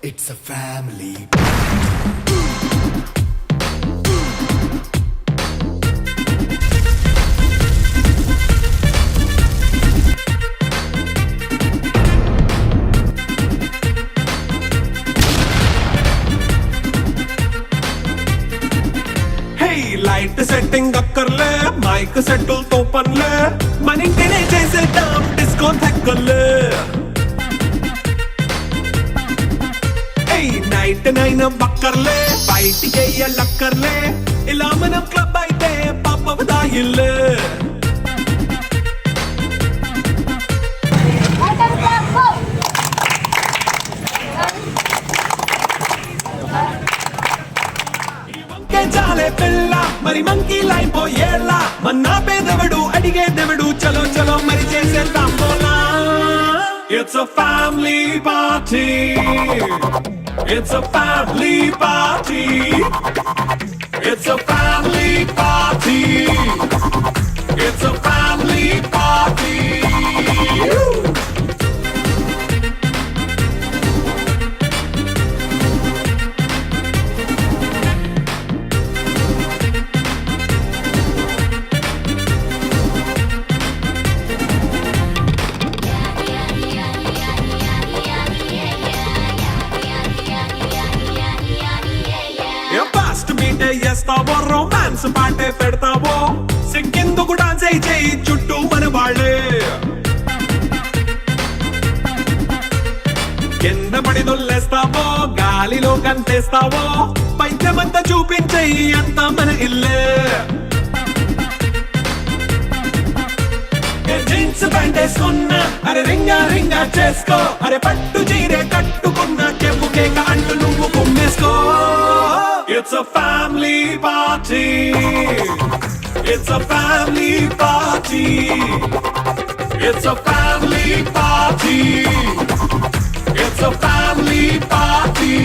It's a family. Light setting అక్కర్లే mike సెట్టులతో పనులే మన ఇంటినే చేసేద్దాం డిస్కో తెక్కర్లే నైట్ నైన్ బక్కర్లే బయటికి వెయ్యలక్కర్లే ఇలా మనం క్లబ్ అయితే పాపదా ఇల్లే చాలే పిల్ల మరి మంకీలైపోయేలా మన్నా పేదవడు అడిగేదెవడు చలో చలో మరి చేసేద్దాం బోలా. It's a family party. It's a family party. It's a family party. It's a family party. చేస్తావో రొమాన్స్ పాటే పెడతావో సిగ్గెందుకు డాన్స్ అయి చేయి చుట్టూ మన వాళ్ళే కింద పడి దొల్లేస్తావో గాలిలో కంటేస్తావో పైద్యమంతా చూపించేయి అంతా మన ఇల్లే జీన్స్ ప్యాంట్ వేసుకున్నా అరే రింగా రింగా చేసుకో అరే పట్టు చీరే కట్టుకున్న చెవు కేక అంటూ నువ్వు కుమ్మేసుకో. It's a family party. It's a family party. It's a family party. It's a family party.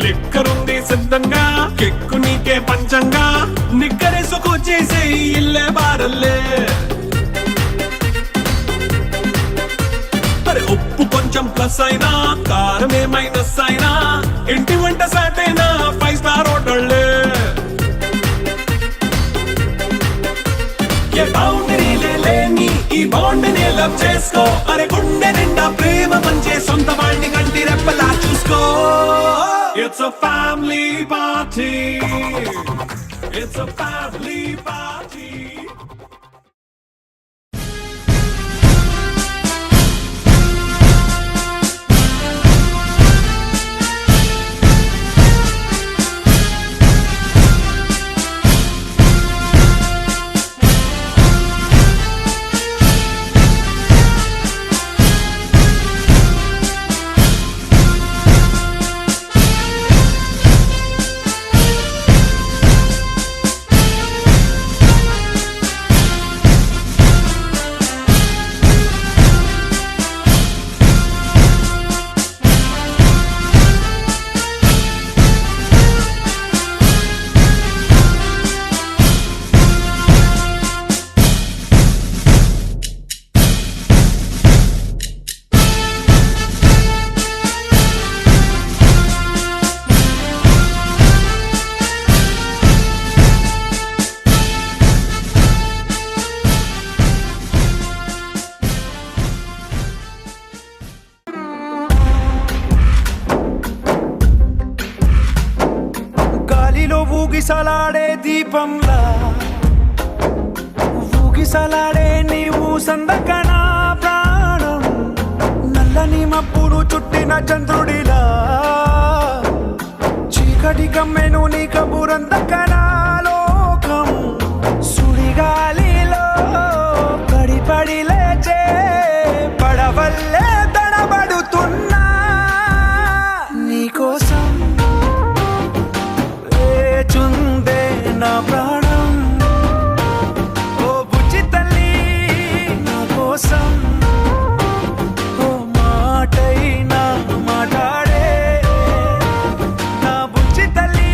లిక్కరుంది సిద్ధంగా కెక్కు నీకే పంచంగా నిక్కరేసుకు చేసే ఇల్లే బారల్లే మరి ఉప్పు కొంచెం ప్లస్ అయినా కారమే మైనస్ అయినా ఇంటి వంట సాటైనా 5 స్టార్ హోటళ్ళే ఏ బౌండరీలే లేని ఈ బాండ్ ని లవ్ చేసుకో అరే గుండె నిండా ప్రేమ మంచే సొంత వాడిని కంటి రెప్పలా చూసుకో. It's a family party. It's a family party. ఊగిసలాడే దీపంలా ఊగిసలాడే నీవు సందకన ప్రాణం నల్లని మబ్బును చుట్టిన చంద్రుడిలా చీకటి కమ్మెను నీ కబురందకన లోకం సుడిగాలిలో పడిపడి లేచే పడవల్లే తడబడుతున్నా నీకోసం వేచుందే నా ప్రాణం ఓ బుజ్జి తల్లి నా కోసం ఓ మాటైనా మాట్లాడే నా బుజ్జి తల్లి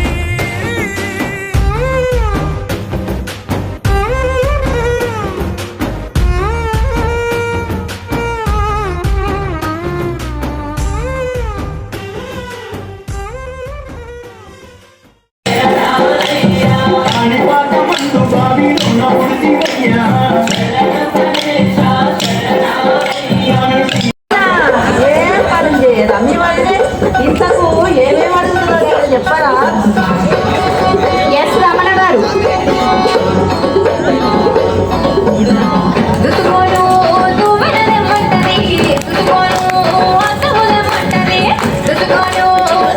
ఏం పని చేయదు అన్ని వాళ్ళే ఇంతకు ఏమేమి అడుగుతున్నారో చెప్పరా? ఎస్ రమణ గారు. దుతుకోను దువ్వెనలేమంటది, దుతుకోను అద్దములేమంటది, దుతుకోను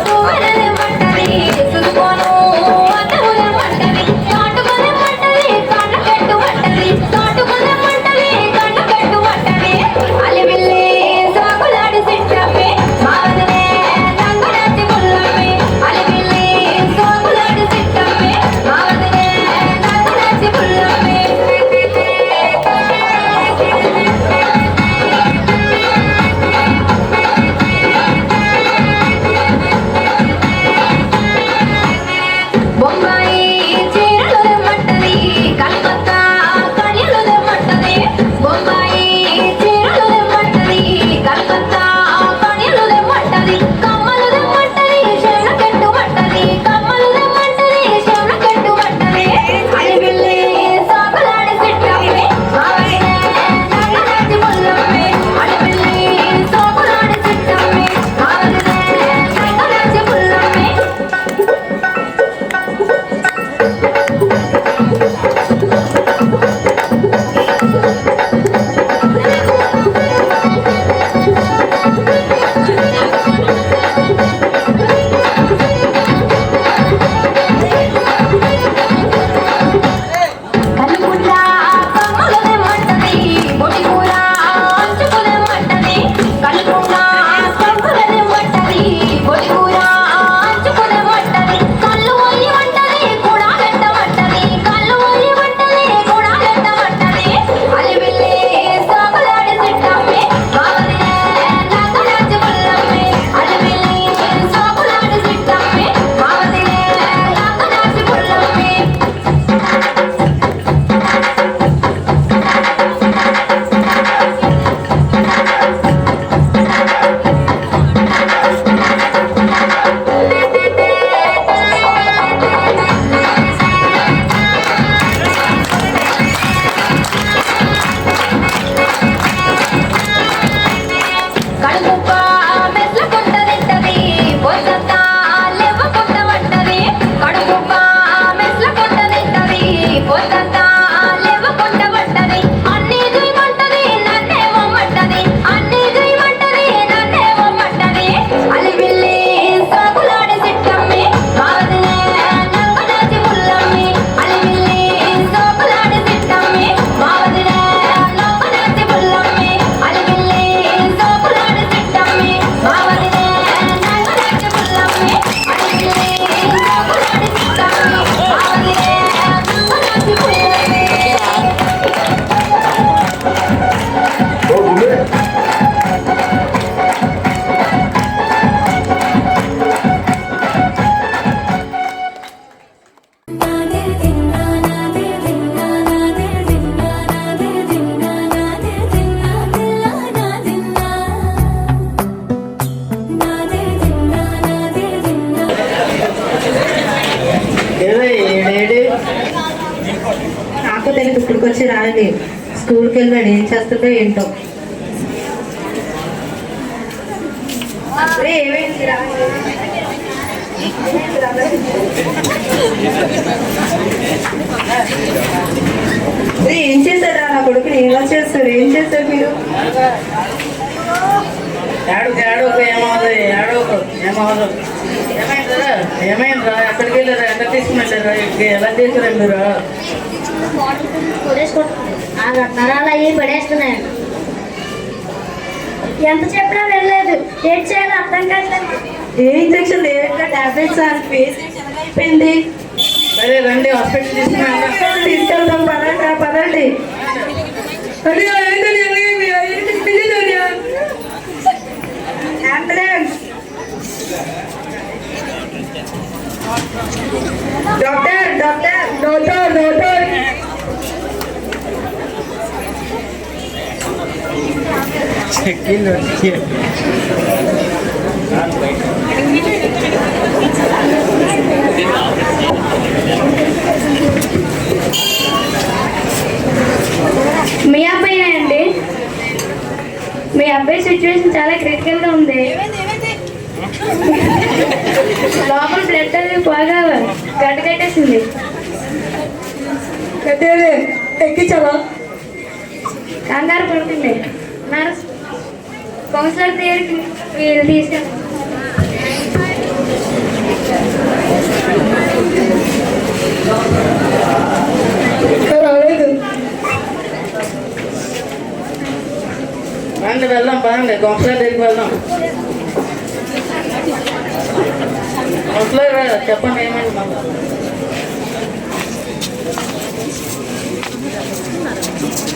దువ్వెనలేమంటది, దుతుకోను అద్దములేమంటది, కాటుకొలేమంటది, కళ్ళ పెట్టుమంటది, కాటుకొలేమంటది, కళ్ళ పెట్టుమంటది, అలివిల్లి సాకులాడి సిట్టమ్మి, మావదనే నంగనాచి పుల్లమ్మి, అలివిల్లి సాకులాడి సిట్టమ్మి, మావదనే నంగనాచి పుల్లమ్మి. బొంబాయి చీరలు తెమ్మంటది, కలకత్తా కడియలు తెమ్మంటది, బొంబాయి చీరలు తెమ్మంటది, కలకత్తా కడియలు తెమ్మంటది, కమ్మలు తెమ్మంటది, చెవుల కట్టుమంటది, కమ్మలు తెమ్మంటది, చెవుల కట్టుమంటది, అలివిల్లి సాకులాడి సిట్టమ్మి, మావదనే నంగనాచి పుల్లమ్మి, అలివిల్లి సాకులాడి సిట్టమ్మి, మావదనే నంగనాచి పుల్లమ్మి. కలుపుట్ల కమ్మలు తెమ్మంటది, బొడికూర అంచుకు తెమ్మంటది, కలుపుట్ల కమ్మలు తెమ్మంటది, బొడికూర అంచుకు తెమ్మంటది, కళ్ళు ఒయ్యమంటది, కూడా పెట్టమంటది, కళ్ళు ఒయ్యమంటది, కూడా పెట్టమంటది, అలివిల్లి సాకులాడి సిట్టమ్మి, మావదనే నంగనాచి పుల్లమ్మి, అలివిల్లి సాకులాడి సిట్టమ్మి, మావదనే నంగనాచి పుల్లమ్మి. కడుపుప్ప మెట్లకుంట తింటది, పొద్దంతా లేవకుంట వంటది, కడుపుప్ప మెట్లకుంట తింటది, పొద్దంతా లేవకుంట వంటది, అన్నీ చేయమంటది, నన్నే వమ్మంటది, అన్నీ చేయమంటది, నన్నే వమ్మంటది, అలివిల్లి సాకులాడి సిట్టమ్మి, మావదనే నంగనాచి పుల్లమ్మి, అలివిల్లి సాకులాడి సిట్టమ్మి, మావదనే నంగనాచి పుల్లమ్మి, అలివిల్లి సాకులాడి సిట్టమ్మి, మావదనే నంగనాచి పుల్లమ్మి, అలివిల్లి సాకులాడి సిట్టమ్మి, మావదనే నంగనాచి పుల్లమ్మి. నాకు తెలియదు ఇప్పటికొచ్చి రాలేదు, స్కూల్కి వెళ్ళాడు, ఏం చేస్తుందో ఏంటో. ఏమైంది ఏం చేశారా నా కొడుకుని? ఎలా చేస్తారు? ఏం చేస్తారు మీరు? ఏమైందిరా? ఎక్కడికి వెళ్ళారా? ఎక్కడ తీసుకుని వెళ్ళారా? ఎలా చేశారా మీరు? నరాలు అయ్యి పడేస్తున్నాయి. ఎంత చెప్పినా వెళ్ళలేదు. ఏం చేయాలో అర్థం కావట్లేదు. ఏ ఇంజక్షన్ లేక టాబ్లెట్స్ ఫేస్ అయిపోయింది. సరే రండి హాస్పిటల్ తీసుకున్నాను. తీసుకెళ్తాం పదండి పదండి. Ambulance. Doctor doctor doctor doctor. మీ అబ్బాయినా అండి? మీ అబ్బాయి సిచ్యువేషన్ చాలా క్రిటికల్గా ఉంది. లోపల బ్లడ్ అది బాగా గడ్డకట్టేసింది. కట్టేది ఎక్కించాలా? కంగారు పడుతుంది. నర్స్ కౌన్సిలర్ దగ్గరికి వీళ్ళు తీసుకెళ్ళి రాలేదు. రండి వెళ్దాం పదండి కౌన్సిలర్ దగ్గరికి వెళ్దాం. కౌన్సిలర్ చెప్పండి ఏమండి మళ్ళీ.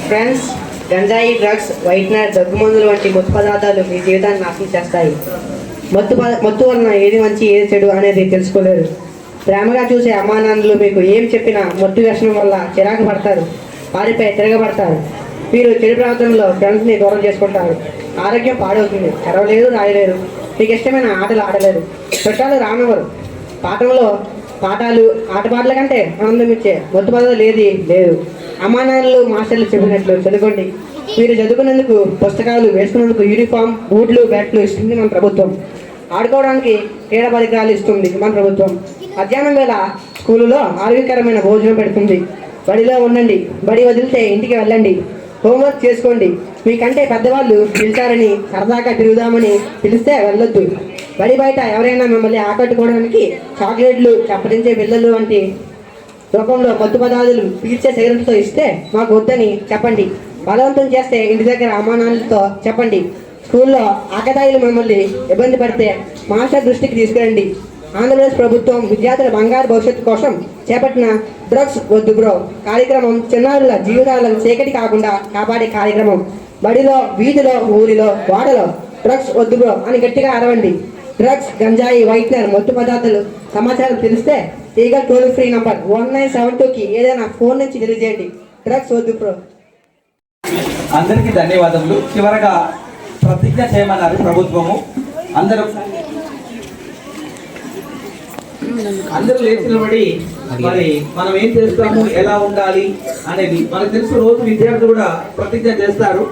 ఫ్రెండ్స్, గంజాయి, డ్రగ్స్, వైట్నర్, దగ్గుమందులు వంటి మత్తు పదార్థాలు మీ జీవితాన్ని నాశనం చేస్తాయి. మత్తు వలన ఏది మంచి ఏది చెడు అనేది తెలుసుకోలేరు. ప్రేమగా చూసే అమ్మానాన్నలు మీకు ఏం చెప్పినా మత్తు వ్యసనం వల్ల చిరాకు పడతారు, వారిపై తిరగబడతారు. మీరు చెడు ప్రవర్తనలో ఫ్రెండ్స్ని దూరం చేసుకుంటారు. ఆరోగ్యం పాడవుతుంది, చదవలేరు, రాయలేరు, మీకు ఇష్టమైన ఆటలు ఆడలేరు, చుట్టాలు రానివ్వరు. పాఠాలు ఆటపాటల కంటే ఆనందం ఇచ్చే మత్తు పదార్థాలు ఏది లేదు. అమ్మానాన్నలు మాస్టర్లు చెప్పినట్లు చదువుకోండి. మీరు చదువుకున్నందుకు పుస్తకాలు, వేసుకున్నందుకు యూనిఫామ్, బూట్లు, బ్యాట్లు ఇస్తుంది మన ప్రభుత్వం. ఆడుకోవడానికి క్రీడా పరికరాలు ఇస్తుంది మన ప్రభుత్వం. మధ్యాహ్నం వేళ స్కూలులో ఆరోగ్యకరమైన భోజనం పెడుతుంది. బడిలో ఉండండి, బడి వదిలితే ఇంటికి వెళ్ళండి, హోంవర్క్ చేసుకోండి. మీకంటే పెద్దవాళ్ళు పిలిచారని సరదాగా తిరుగుదామని పిలిస్తే వెళ్ళొద్దు. బడి బయట ఎవరైనా మిమ్మల్ని ఆకట్టుకోవడానికి చాక్లెట్లు, చప్పరించే పిల్లలు వంటి రూపంలో మత్తు పదార్థాలు పీల్చే సిగరెట్తో ఇస్తే మాకు వద్దని చెప్పండి. బలవంతం చేస్తే ఇంటి దగ్గర అమ్మానాన్నలతో చెప్పండి. స్కూల్లో ఆకతాయిలు మిమ్మల్ని ఇబ్బంది పడితే మాస్టర్ దృష్టికి తీసుకురండి. ఆంధ్రప్రదేశ్ ప్రభుత్వం విద్యార్థుల బంగారు భవిష్యత్తు కోసం చేపట్టిన డ్రగ్స్ వద్దు బ్రో కార్యక్రమం చిన్నారుల జీవితాలను చీకటి కాకుండా కాపాడే కార్యక్రమం. బడిలో, వీధిలో, ఊరిలో, వాడలో డ్రగ్స్ వద్దు బ్రో అని గట్టిగా అరవండి. డ్రగ్స్, గంజాయి, వైట్నర్, మత్తు పదార్థాలు సమాచారం తెలిస్తే ఈగల్ టోల్ ఫ్రీ నంబర్ 1972కి ఏదైనా ఫోన్ నుంచి తెలియజేయండి. డ్రగ్స్ వద్దు బ్రో. అందరికీ ధన్యవాదములు. చివరగా ప్రతిజ్ఞ చేయమన్నారు ప్రభుత్వము. అందరూ లేచి నిలబడి మరి మనం ఏం చేస్తాము, ఎలా ఉండాలి అనేది మనకు తెలుసు. రోజు విద్యార్థులు కూడా ప్రతిజ్ఞ చేస్తారు,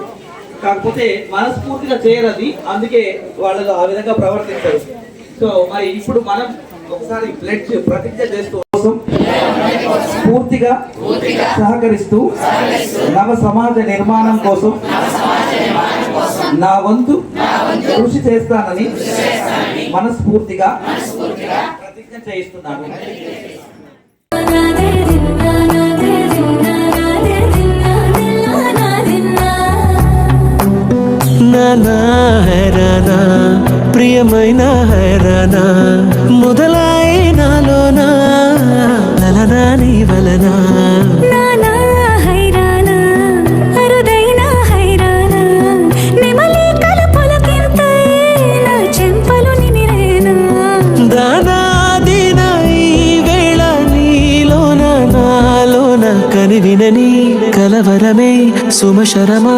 కాకపోతే మనస్ఫూర్తిగా చేయరది, అందుకే వాళ్ళు ఆ విధంగా ప్రవర్తిస్తారు. సో మరి ఇప్పుడు మనం ఒకసారి ప్లెడ్జ్ ప్రతిజ్ఞ చేస్తూ కోసం పూర్తిగా సహకరిస్తూ నవ సమాజ నిర్మాణం కోసం నా వంతు కృషి చేస్తానని మనస్ఫూర్తిగా ప్రతిజ్ఞ చేయిస్తున్నాను. నానా హైరానా ప్రియమైన హైరానా మొదలాయ నాలోనా లలనా నీ వలనా నానా హైరానా అరుదైన హైరానా నెమలి కలుపులకింతై నా చెంపలు నిమిరేనా దానాదిన ఈ వేళ నీలోన నాలోన కనివినని కలవరమే సుమశరమా